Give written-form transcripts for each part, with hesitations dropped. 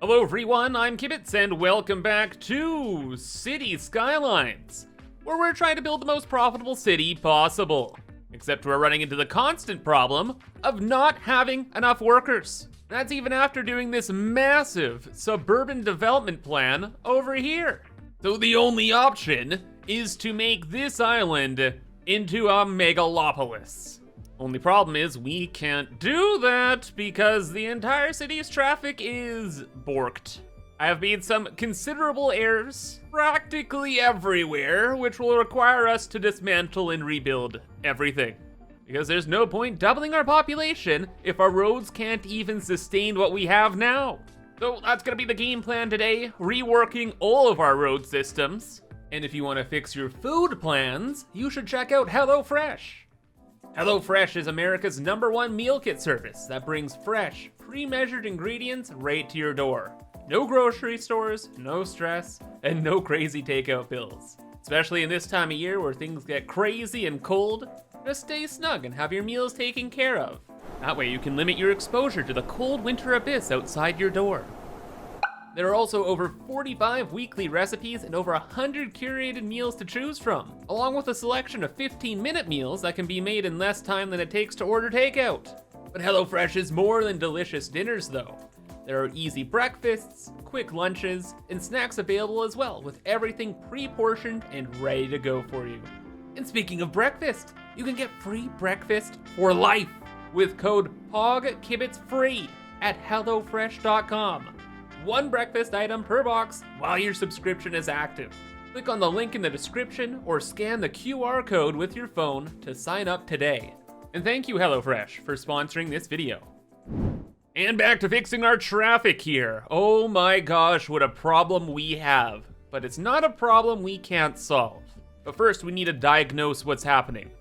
Hello everyone, I'm ImKibitz and welcome back to City Skylines, where we're trying to build the most profitable city possible. Except we're running into the constant problem of not having enough workers. That's even after doing this massive suburban development plan over here. So the only option is to make this island into a megalopolis. Only problem is we can't do that because the entire city's traffic is borked. I have made some considerable errors practically everywhere, which will require us to dismantle and rebuild everything. Because there's no point doubling our population if our roads can't even sustain what we have now. So that's gonna be the game plan today, reworking all of our road systems. And if you wanna fix your food plans, you should check out HelloFresh. HelloFresh is America's #1 meal kit service that brings fresh, pre-measured ingredients right to your door. No grocery stores, no stress, and no crazy takeout bills. Especially in this time of year where things get crazy and cold, just stay snug and have your meals taken care of. That way you can limit your exposure to the cold winter abyss outside your door. There are also over 45 weekly recipes and over 100 curated meals to choose from, along with a selection of 15-minute meals that can be made in less time than it takes to order takeout. But HelloFresh is more than delicious dinners though. There are easy breakfasts, quick lunches, and snacks available as well, with everything pre-portioned and ready to go for you. And speaking of breakfast, you can get free breakfast for life with code POGKIBITZFREE at HelloFresh.com. One breakfast item per box while your subscription is active. Click on the link in the description or scan the QR code with your phone to sign up today. And thank you HelloFresh for sponsoring this video. And back to fixing our traffic here. Oh my gosh, what a problem we have. But it's not a problem we can't solve. But first we need to diagnose what's happening.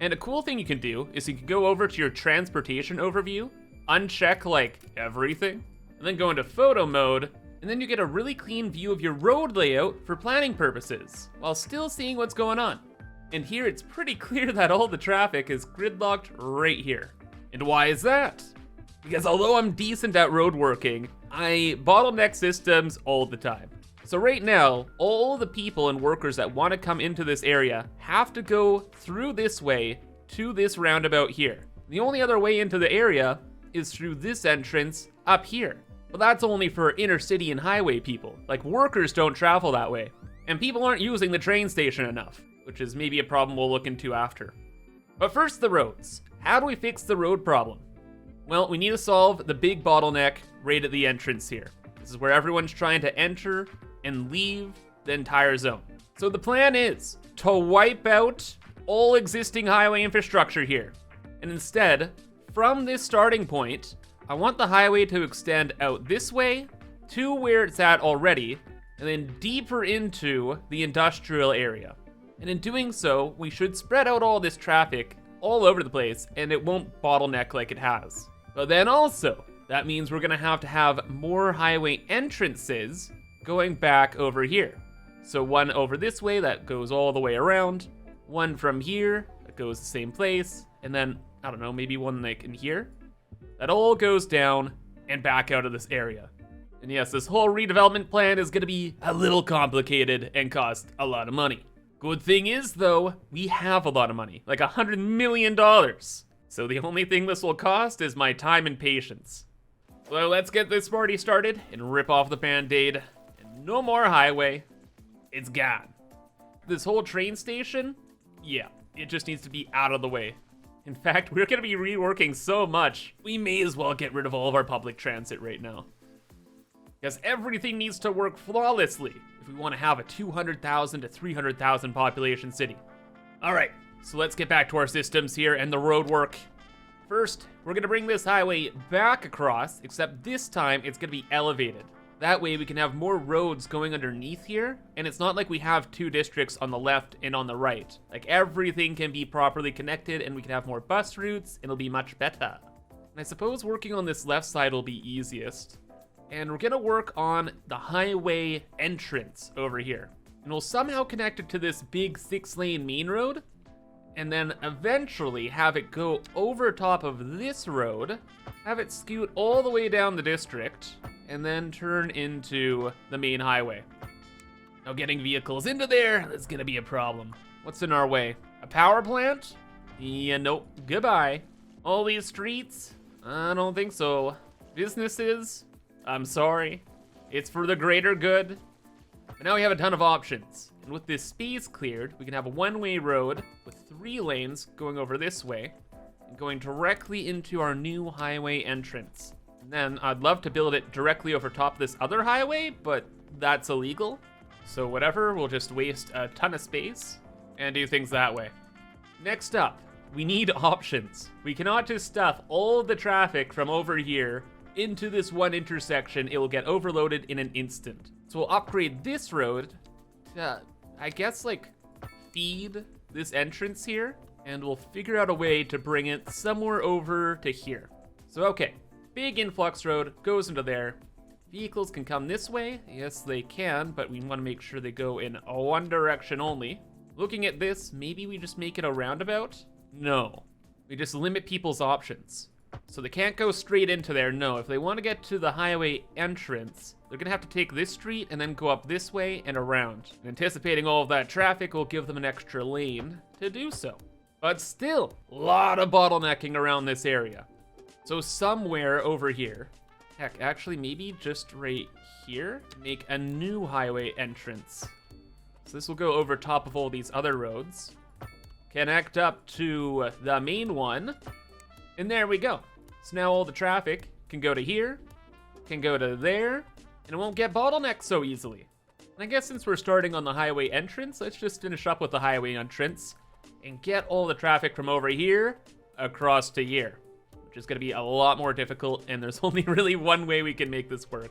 And a cool thing you can do is you can go over to your transportation overview, uncheck like everything, and then go into photo mode, and then you get a really clean view of your road layout for planning purposes, while still seeing what's going on. And here it's pretty clear that all the traffic is gridlocked right here. And why is that? Because although I'm decent at road working, I bottleneck systems all the time. So right now, all the people and workers that want to come into this area have to go through this way to this roundabout here. The only other way into the area is through this entrance up here. But that's only for inner city and highway people. Like, workers don't travel that way. And people aren't using the train station enough, which is maybe a problem we'll look into after. But first, the roads. How do we fix the road problem? Well, we need to solve the big bottleneck right at the entrance here. This is where everyone's trying to enter and leave the entire zone. So the plan is to wipe out all existing highway infrastructure here. And instead, from this starting point, I want the highway to extend out this way to where it's at already, and then deeper into the industrial area. And in doing so, we should spread out all this traffic all over the place, and it won't bottleneck like it has. But then also, that means we're gonna have to have more highway entrances going back over here. So one over this way that goes all the way around, one from here that goes the same place, and then, I don't know, maybe one like in here. That all goes down and back out of this area. And yes, this whole redevelopment plan is gonna be a little complicated and cost a lot of money. Good thing is though, we have a lot of money, like $100 million. So the only thing this will cost is my time and patience. So let's get this party started and rip off the Band-Aid. And no more highway, it's gone. This whole train station, yeah, it just needs to be out of the way. In fact, we're gonna be reworking so much, we may as well get rid of all of our public transit right now. Because everything needs to work flawlessly if we wanna have a 200,000 to 300,000 population city. All right, so let's get back to our systems here and the road work. First, we're gonna bring this highway back across, except this time it's gonna be elevated. That way we can have more roads going underneath here, and it's not like we have two districts on the left and on the right. Like, everything can be properly connected and we can have more bus routes and it'll be much better. And I suppose working on this left side will be easiest. And we're gonna work on the highway entrance over here. And we'll somehow connect it to this big 6-lane main road, and then eventually have it go over top of this road, have it scoot all the way down the district, and then turn into the main highway. Now getting vehicles into there, that's gonna be a problem. What's in our way? A power plant? Yeah, nope, goodbye. All these streets? I don't think so. Businesses? I'm sorry. It's for the greater good. But now we have a ton of options. And with this space cleared, we can have a one-way road with 3 lanes going over this way and going directly into our new highway entrance. And then I'd love to build it directly over top of this other highway, but that's illegal. So whatever, we'll just waste a ton of space and do things that way. Next up, we need options. We cannot just stuff all of the traffic from over here into this one intersection. It will get overloaded in an instant. So we'll upgrade this road to, I guess, like, feed this entrance here, and we'll figure out a way to bring it somewhere over to here. So okay, big influx road goes into there. Vehicles can come this way. Yes, they can, but we want to make sure they go in one direction only. Looking at this, maybe we just make it a roundabout? No, we just limit people's options. So they can't go straight into there, no. If they want to get to the highway entrance, they're gonna have to take this street and then go up this way and around. And anticipating all of that traffic will give them an extra lane to do so. But still, a lot of bottlenecking around this area. So somewhere over here, heck, actually maybe just right here, make a new highway entrance. So this will go over top of all these other roads, connect up to the main one, and there we go. So now all the traffic can go to here, can go to there, and it won't get bottlenecked so easily. And I guess since we're starting on the highway entrance, let's just finish up with the highway entrance and get all the traffic from over here across to here, which is gonna be a lot more difficult, and there's only really one way we can make this work.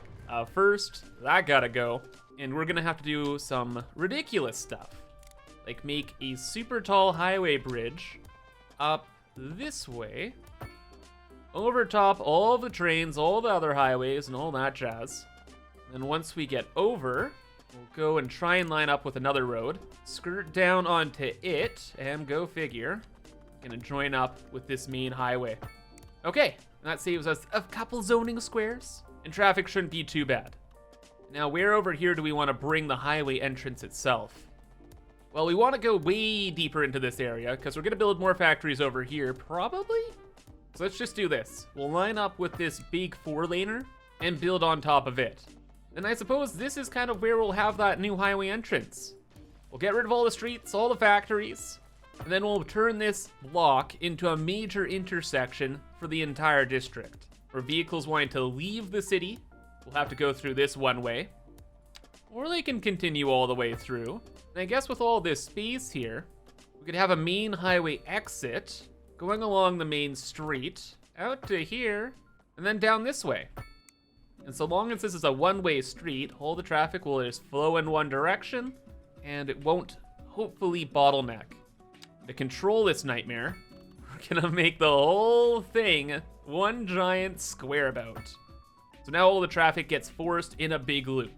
First, that gotta go, and we're gonna have to do some ridiculous stuff, like make a super tall highway bridge up this way, over top all of the trains, all the other highways, and all that jazz. And once we get over, we'll go and try and line up with another road, skirt down onto it, and go figure, gonna join up with this main highway. Okay, that saves us a couple zoning squares, and traffic shouldn't be too bad. Now, where over here do we want to bring the highway entrance itself? Well, we want to go way deeper into this area, because we're gonna build more factories over here, probably? So let's just do this. We'll line up with this big 4-laner and build on top of it. And I suppose this is kind of where we'll have that new highway entrance. We'll get rid of all the streets, all the factories, and then we'll turn this block into a major intersection for the entire district. For vehicles wanting to leave the city, we'll have to go through this one way, or they can continue all the way through. And I guess with all this space here, we could have a main highway exit going along the main street, out to here, and then down this way. And so long as this is a one-way street, all the traffic will just flow in one direction, and it won't, hopefully, bottleneck. To control this nightmare, we're gonna make the whole thing one giant squareabout. So now all the traffic gets forced in a big loop.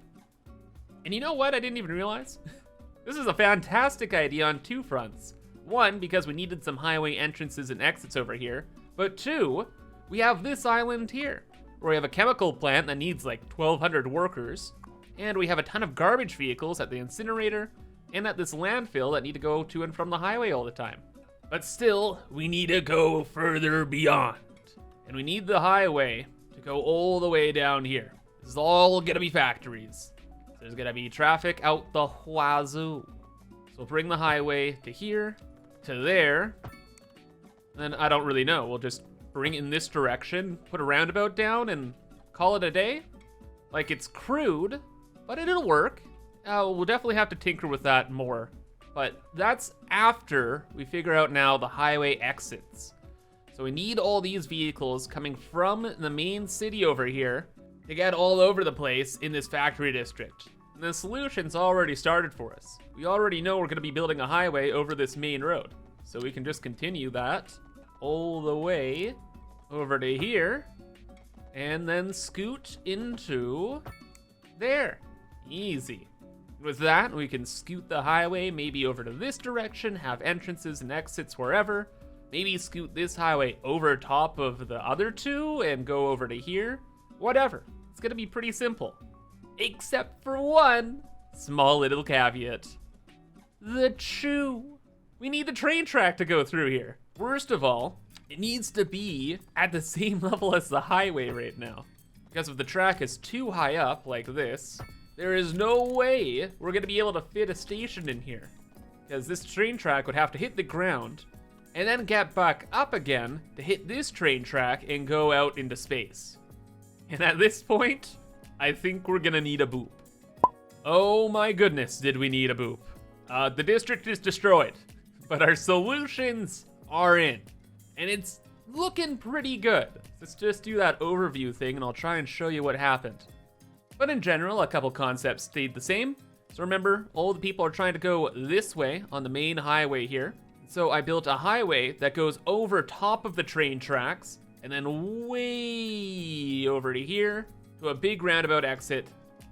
And you know what I didn't even realize? This is a fantastic idea on 2 fronts. 1, because we needed some highway entrances and exits over here, but 2, we have this island here, where we have a chemical plant that needs like 1,200 workers, and we have a ton of garbage vehicles at the incinerator and at this landfill that need to go to and from the highway all the time. But still, we need to go further beyond, and we need the highway to go all the way down here. This is all gonna be factories. There's gonna be traffic out the wazoo. So we'll bring the highway to here, to there, then I don't really know. We'll just bring it in this direction, put a roundabout down, and call it a day. Like, it's crude, but it'll work. We'll definitely have to tinker with that more. But that's after we figure out now the highway exits. So we need all these vehicles coming from the main city over here to get all over the place in this factory district. And the solution's already started for us. We already know we're gonna be building a highway over this main road. So we can just continue that all the way over to here and then scoot into there. Easy. With that, we can scoot the highway maybe over to this direction, have entrances and exits wherever. Maybe scoot this highway over top of the other 2 and go over to here. Whatever. It's gonna be pretty simple. Except for one small little caveat. The chew. We need the train track to go through here. Worst of all, it needs to be at the same level as the highway right now. Because if the track is too high up, like this, there is no way we're gonna be able to fit a station in here. Because this train track would have to hit the ground and then get back up again to hit this train track and go out into space. And at this point, I think we're gonna need a boop. Oh my goodness, did we need a boop. The district is destroyed, but our solutions are in. And it's looking pretty good. Let's just do that overview thing and I'll try and show you what happened. But in general, a couple concepts stayed the same. So remember, all the people are trying to go this way on the main highway here. So I built a highway that goes over top of the train tracks and then way over to here to a big roundabout exit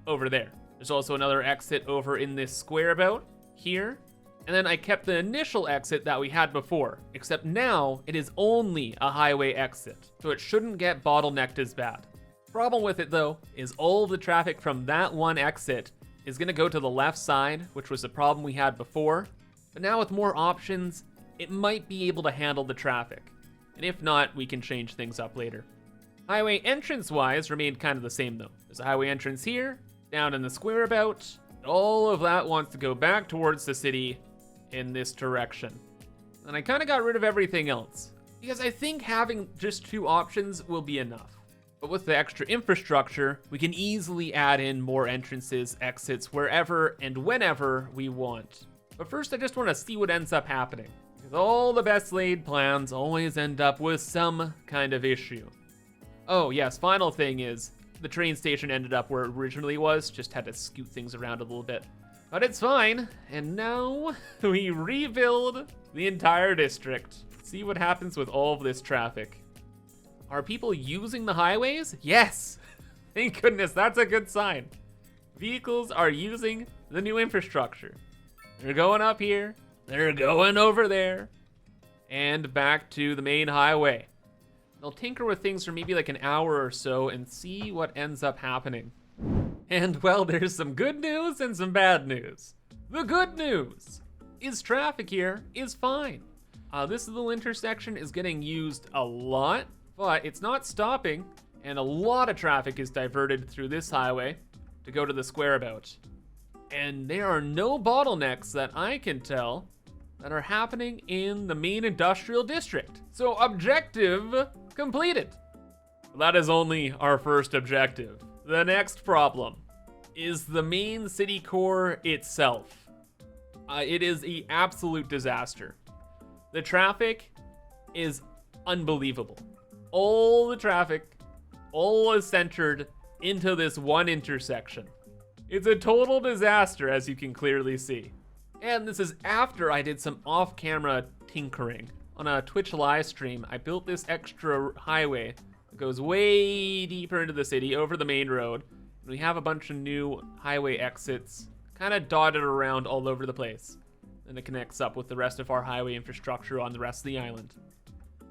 over there. There's also another exit over in this square about here. And then I kept the initial exit that we had before, except now it is only a highway exit, so it shouldn't get bottlenecked as bad. Problem with it though, is all the traffic from that one exit is gonna go to the left side, which was the problem we had before. But now with more options, it might be able to handle the traffic. And if not, we can change things up later. Highway entrance-wise remained kind of the same though. There's a highway entrance here, down in the square about. All of that wants to go back towards the city in this direction. And I kind of got rid of everything else because I think having just two options will be enough. But with the extra infrastructure, we can easily add in more entrances, exits, wherever and whenever we want. But first, I just want to see what ends up happening, because all the best laid plans always end up with some kind of issue. Oh yes, final thing is, the train station ended up where it originally was, just had to scoot things around a little bit. But it's fine, and now we rebuild the entire district. See what happens with all of this traffic. Are people using the highways? Yes! Thank goodness, that's a good sign. Vehicles are using the new infrastructure. They're going up here, they're going over there, and back to the main highway. They'll tinker with things for maybe like an hour or so and see what ends up happening. And well, there's some good news and some bad news. The good news is traffic here is fine. This little intersection is getting used a lot, but it's not stopping, and a lot of traffic is diverted through this highway to go to the square about. And there are no bottlenecks that I can tell that are happening in the main industrial district. So objective completed. That is only our first objective. The next problem is the main city core itself. It is an absolute disaster. The traffic is unbelievable. All the traffic, all is centered into this one intersection. It's a total disaster, as you can clearly see. And this is after I did some off-camera tinkering. On a Twitch live stream, I built this extra highway that goes way deeper into the city over the main road. And we have a bunch of new highway exits kind of dotted around all over the place. And it connects up with the rest of our highway infrastructure on the rest of the island.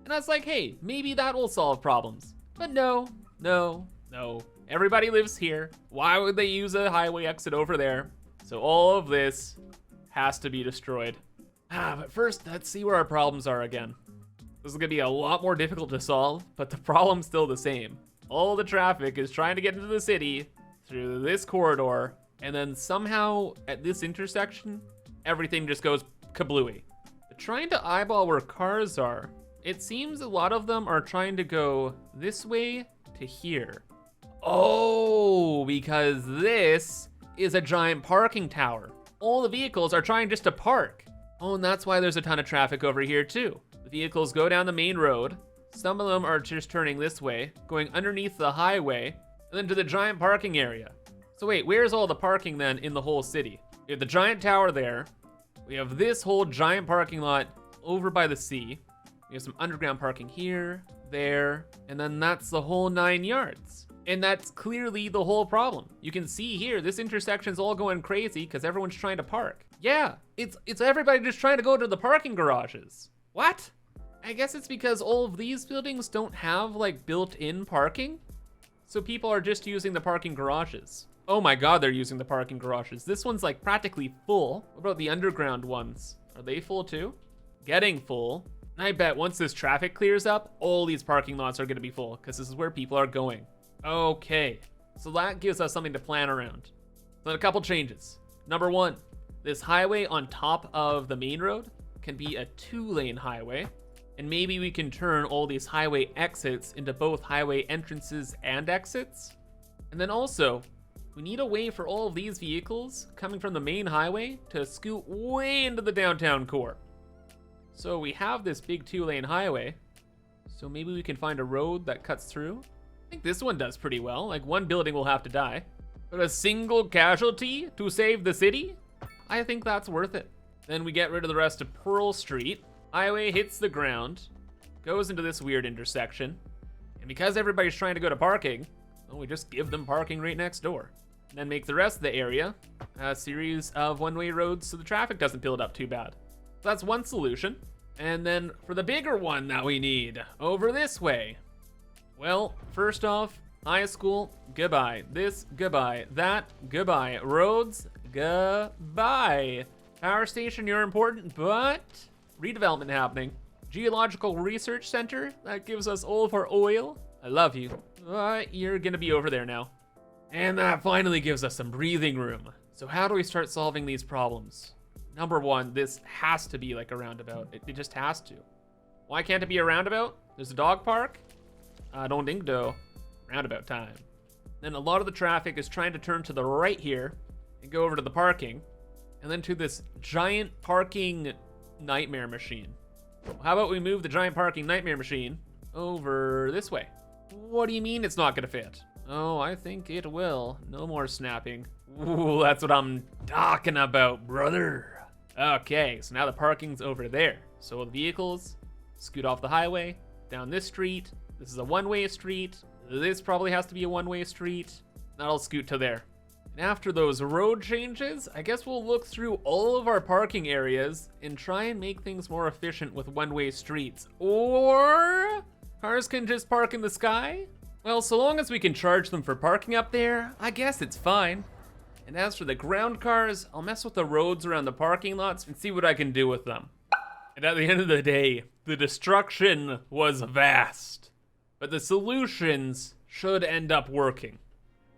And I was like, hey, maybe that will solve problems. But no. Everybody lives here. Why would they use a highway exit over there? So all of this has to be destroyed. But first, let's see where our problems are again. This is gonna be a lot more difficult to solve, but the problem's still the same. All the traffic is trying to get into the city through this corridor, and then somehow at this intersection, everything just goes kablooey. But trying to eyeball where cars are, it seems a lot of them are trying to go this way to here. Oh, because this is a giant parking tower. All the vehicles are trying just to park. Oh, and that's why there's a ton of traffic over here too. The vehicles go down the main road. Some of them are just turning this way, going underneath the highway, and then to the giant parking area. So wait, where's all the parking then in the whole city? We have the giant tower there. We have this whole giant parking lot over by the sea. We have some underground parking here, there, and then that's the whole 9 yards. And that's clearly the whole problem. You can see here, this intersection's all going crazy because everyone's trying to park. Yeah, it's everybody just trying to go to the parking garages. What? I guess it's because all of these buildings don't have like built-in parking. So people are just using the parking garages. Oh my god, they're using the parking garages. This one's like practically full. What about the underground ones? Are they full too? Getting full. And I bet once this traffic clears up, all these parking lots are gonna be full because this is where people are going. Okay, so that gives us something to plan around. Then a couple changes. Number one, this highway on top of the main road can be a 2-lane highway. And maybe we can turn all these highway exits into both highway entrances and exits. And then also, we need a way for all of these vehicles coming from the main highway to scoot way into the downtown core. So we have this big 2-lane highway. So maybe we can find a road that cuts through. I think this one does pretty well. Like one building will have to die. But a single casualty to save the city? I think that's worth it. Then we get rid of the rest of Pearl Street. Highway hits the ground, goes into this weird intersection, and because everybody's trying to go to parking, well, we just give them parking right next door. And then make the rest of the area a series of one-way roads so the traffic doesn't build up too bad. So that's one solution. And then for the bigger one that we need, over this way. Well, first off, high school, goodbye. This, goodbye. That, goodbye. Roads, goodbye. Power station, you're important, but redevelopment happening. Geological Research Center, that gives us all of our oil. I love you, but you're gonna be over there now. And that finally gives us some breathing room. So how do we start solving these problems? Number one, this has to be like a roundabout. It just has to. Why can't it be a roundabout? There's a dog park? I don't think so. Roundabout time. Then a lot of the traffic is trying to turn to the right here and go over to the parking, and then to this giant parking nightmare machine. How about we move the giant parking nightmare machine over this way? What do you mean it's not gonna fit? Oh, I think it will. No more snapping. Ooh, that's what I'm talking about, brother. Okay, so now the parking's over there. So the vehicles scoot off the highway, down this street. This is a one-way street. This probably has to be a one-way street. That'll scoot to there. And after those road changes, I guess we'll look through all of our parking areas and try and make things more efficient with one-way streets. Or cars can just park in the sky? Well, so long as we can charge them for parking up there, I guess it's fine. And as for the ground cars, I'll mess with the roads around the parking lots and see what I can do with them. And at the end of the day, the destruction was vast, but the solutions should end up working.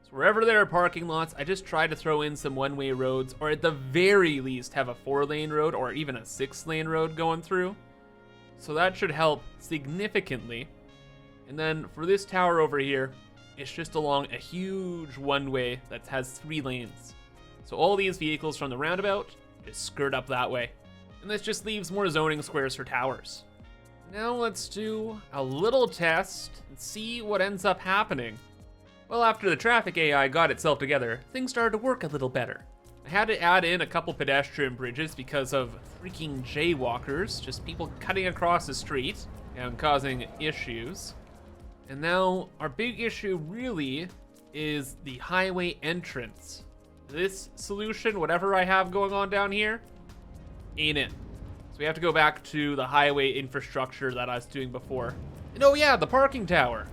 So wherever there are parking lots, I just try to throw in some one-way roads, or at the very least have a 4-lane road or even a 6-lane road going through. So that should help significantly. And then for this tower over here, it's just along a huge one-way that has 3 lanes. So all these vehicles from the roundabout just skirt up that way. And this just leaves more zoning squares for towers. Now let's do a little test and see what ends up happening. Well, after the traffic AI got itself together, things started to work a little better. I had to add in a couple pedestrian bridges because of freaking jaywalkers, just people cutting across the street and causing issues. And now our big issue really is the highway entrance. This solution, whatever I have going on down here, ain't it. So we have to go back to the highway infrastructure that I was doing before. And oh yeah, the parking tower.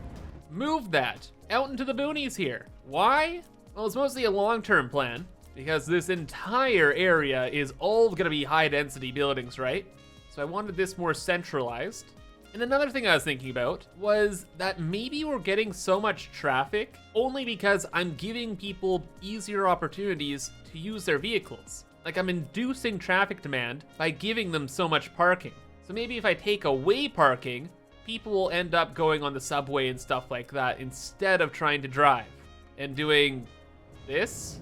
Move that out into the boonies here. Why? Well, it's mostly a long-term plan because this entire area is all gonna be high-density buildings, right? So I wanted this more centralized. And another thing I was thinking about was that maybe we're getting so much traffic only because I'm giving people easier opportunities to use their vehicles. Like I'm inducing traffic demand by giving them so much parking. So maybe if I take away parking, people will end up going on the subway and stuff like that instead of trying to drive and doing this,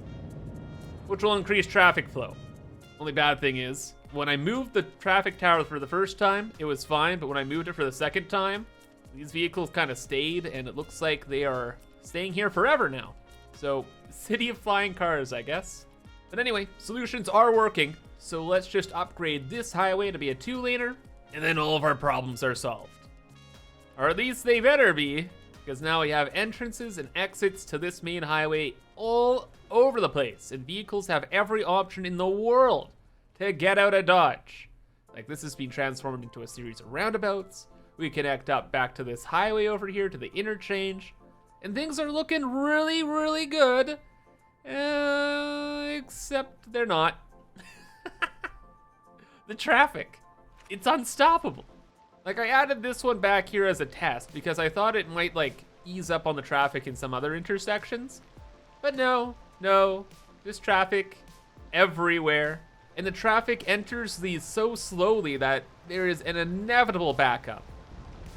which will increase traffic flow. Only bad thing is, when I moved the traffic tower for the first time, it was fine, but when I moved it for the second time, these vehicles kind of stayed, and it looks like they are staying here forever now. So, city of flying cars, I guess. But anyway, solutions are working, so let's just upgrade this highway to be a 2-laner, and then all of our problems are solved. Or at least they better be, because now we have entrances and exits to this main highway all over the place, and vehicles have every option in the world to get out of Dodge. Like this has been transformed into a series of roundabouts. We connect up back to this highway over here to the interchange, And things are looking really, really good. Except they're not. The traffic, it's unstoppable. Like, I added this one back here as a test because I thought it might like ease up on the traffic in some other intersections. But no, there's traffic everywhere. And the traffic enters these so slowly that there is an inevitable backup.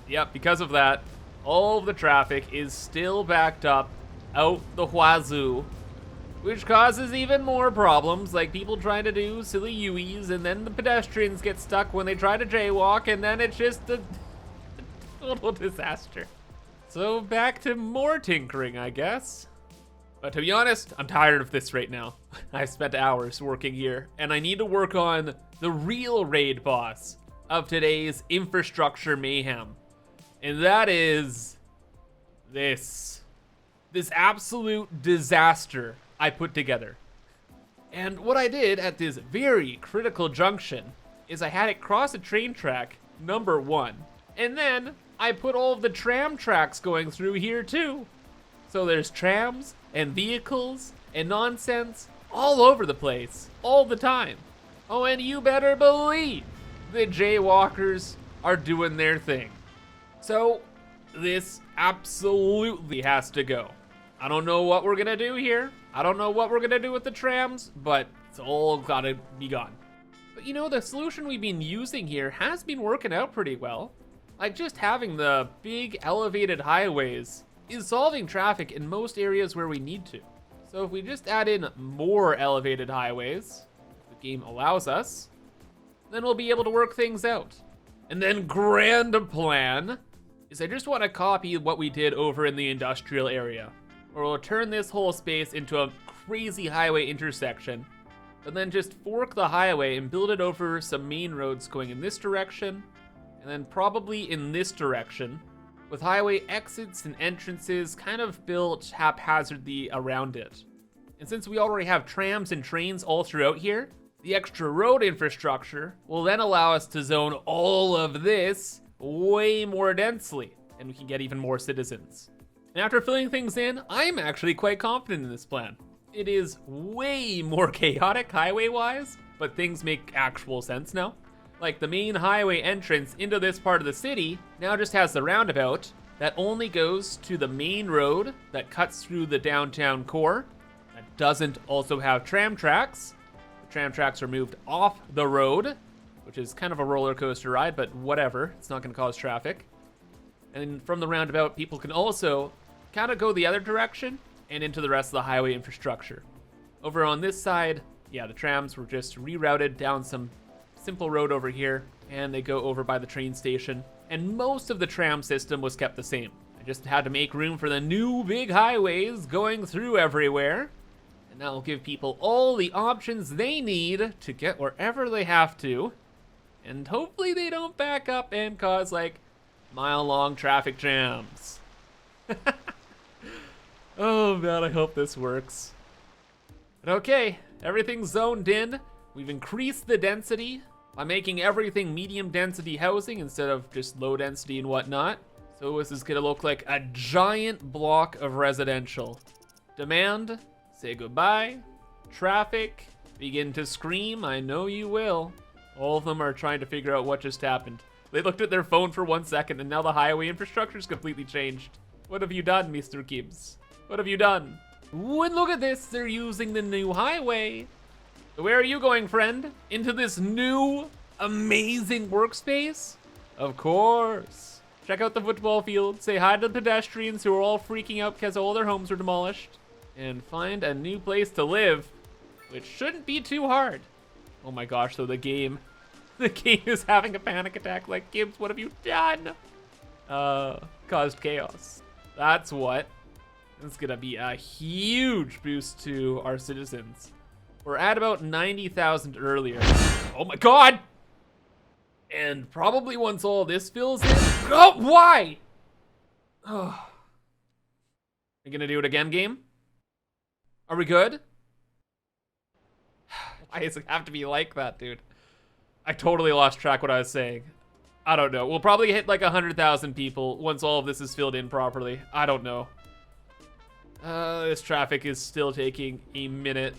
Yep, because of that, all of the traffic is still backed up out the wazoo, which causes even more problems, like people trying to do silly U-E's, and then the pedestrians get stuck when they try to jaywalk, and then it's just a total disaster. So back to more tinkering, I guess. But to be honest, I'm tired of this right now. I spent hours working here, and I need to work on the real raid boss of today's infrastructure mayhem. And that is this absolute disaster I put together. And what I did at this very critical junction is I had it cross a train track, number 1. And then I put all of the tram tracks going through here too. So there's trams and vehicles and nonsense all over the place, all the time. Oh, and you better believe the jaywalkers are doing their thing. So this absolutely has to go. I don't know what we're gonna do here. I don't know what we're gonna do with the trams, but it's all gotta be gone. But you know, the solution we've been using here has been working out pretty well. Like, just having the big elevated highways is solving traffic in most areas where we need to. So if we just add in more elevated highways, if the game allows us, then we'll be able to work things out. And then grand plan is I just want to copy what we did over in the industrial area, where we'll turn this whole space into a crazy highway intersection, and then just fork the highway and build it over some main roads going in this direction, and then probably in this direction, with highway exits and entrances kind of built haphazardly around it. And since we already have trams and trains all throughout here, the extra road infrastructure will then allow us to zone all of this way more densely, and we can get even more citizens. And after filling things in, I'm actually quite confident in this plan. It is way more chaotic highway-wise, but things make actual sense now. Like, the main highway entrance into this part of the city now just has the roundabout that only goes to the main road that cuts through the downtown core. That doesn't also have tram tracks. The tram tracks are moved off the road, which is kind of a roller coaster ride, but whatever, it's not gonna cause traffic. And from the roundabout, people can also kind of go the other direction and into the rest of the highway infrastructure. Over on this side, yeah, the trams were just rerouted down some simple road over here, and they go over by the train station. And most of the tram system was kept the same. I just had to make room for the new big highways going through everywhere. And that'll give people all the options they need to get wherever they have to. And hopefully they don't back up and cause like mile-long traffic jams. Oh man, I hope this works. But okay, everything's zoned in. We've increased the density by making everything medium density housing instead of just low density and whatnot. So this is gonna look like a giant block of residential. Demand, say goodbye. Traffic, begin to scream, I know you will. All of them are trying to figure out what just happened. They looked at their phone for 1 second and now the highway infrastructure's completely changed. What have you done, Mr. Gibbs? What have you done? Ooh, and look at this, they're using the new highway. So where are you going, friend? Into this new, amazing workspace? Of course. Check out the football field, say hi to the pedestrians who are all freaking out because all their homes were demolished, and find a new place to live, which shouldn't be too hard. Oh my gosh, so the game is having a panic attack. Like, Gibbs, what have you done? Caused chaos. That's what. It's gonna be a huge boost to our citizens. We're at about 90,000 earlier. Oh my God! And probably once all this fills in. Oh, why? Oh. You gonna do it again, game? Are we good? Why does it have to be like that, dude? I totally lost track what I was saying. I don't know. We'll probably hit like 100,000 people once all of this is filled in properly. I don't know. This traffic is still taking a minute.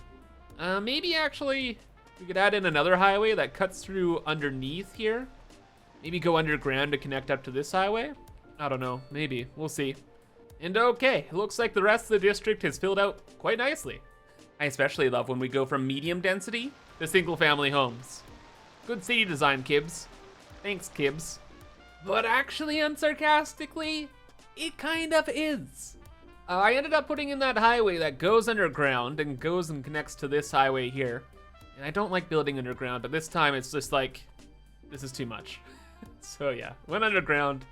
Maybe actually we could add in another highway that cuts through underneath here. Maybe go underground to connect up to this highway. I don't know, maybe, we'll see. And okay, it looks like the rest of the district has filled out quite nicely. I especially love when we go from medium density to single family homes. Good city design, Kibs. Thanks, Kibs. But actually, unsarcastically, it kind of is. I ended up putting in that highway that goes underground and goes and connects to this highway here. And I don't like building underground, but this time it's just like, this is too much. So yeah, went underground.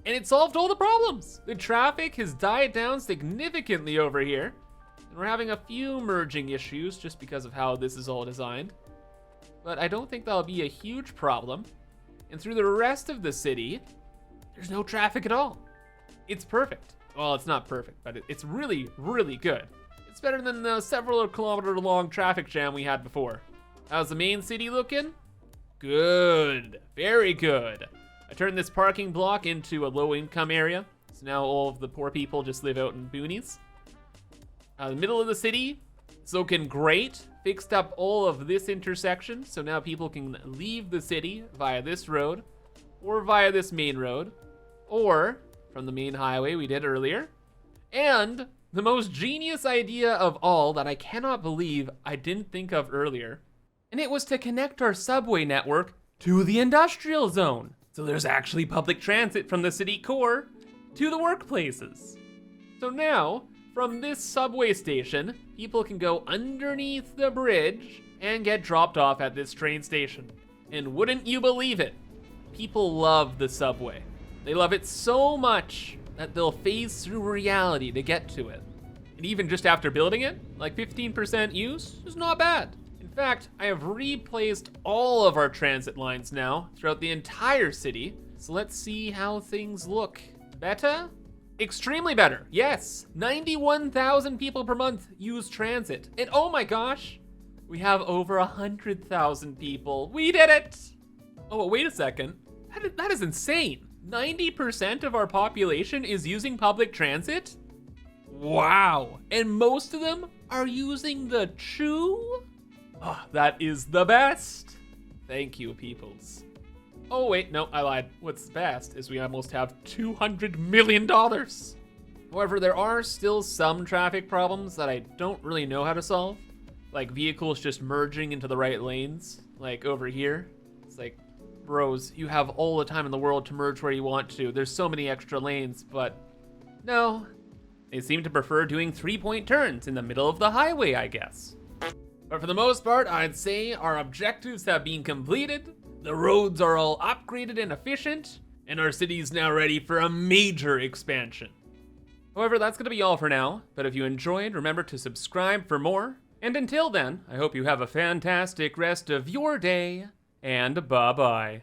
And it solved all the problems. The traffic has died down significantly over here. And we're having a few merging issues just because of how this is all designed. But I don't think that'll be a huge problem. And through the rest of the city, there's no traffic at all. It's perfect. Well, it's not perfect, but it's really, really good. It's better than the several kilometer long traffic jam we had before. How's the main city looking? Good, very good. I turned this parking block into a low income area. So now all of the poor people just live out in boonies. The middle of the city, it's looking great. Fixed up all of this intersection, so now people can leave the city via this road, or via this main road, or from the main highway we did earlier. And the most genius idea of all that I cannot believe I didn't think of earlier, and it was to connect our subway network to the industrial zone. So there's actually public transit from the city core to the workplaces. So now, from this subway station, people can go underneath the bridge and get dropped off at this train station. And wouldn't you believe it? People love the subway. They love it so much that they'll phase through reality to get to it. And even just after building it, like 15% use is not bad. In fact, I have replaced all of our transit lines now throughout the entire city. So let's see how things look. Better? Extremely better, yes. 91,000 people per month use transit. And oh my gosh, we have over 100,000 people. We did it! Oh, wait a second. That is insane. 90% of our population is using public transit? Wow, and most of them are using the Chew? Oh, that is the best. Thank you, peoples. Oh wait, no, I lied. What's best is we almost have $200 million. However, there are still some traffic problems that I don't really know how to solve. Like vehicles just merging into the right lanes, like over here. It's like, bros, you have all the time in the world to merge where you want to. There's so many extra lanes, but no. They seem to prefer doing 3-point turns in the middle of the highway, I guess. But for the most part, I'd say our objectives have been completed. The roads are all upgraded and efficient, and our city's now ready for a major expansion. However, that's gonna be all for now, but if you enjoyed, remember to subscribe for more. And until then, I hope you have a fantastic rest of your day, and bye-bye.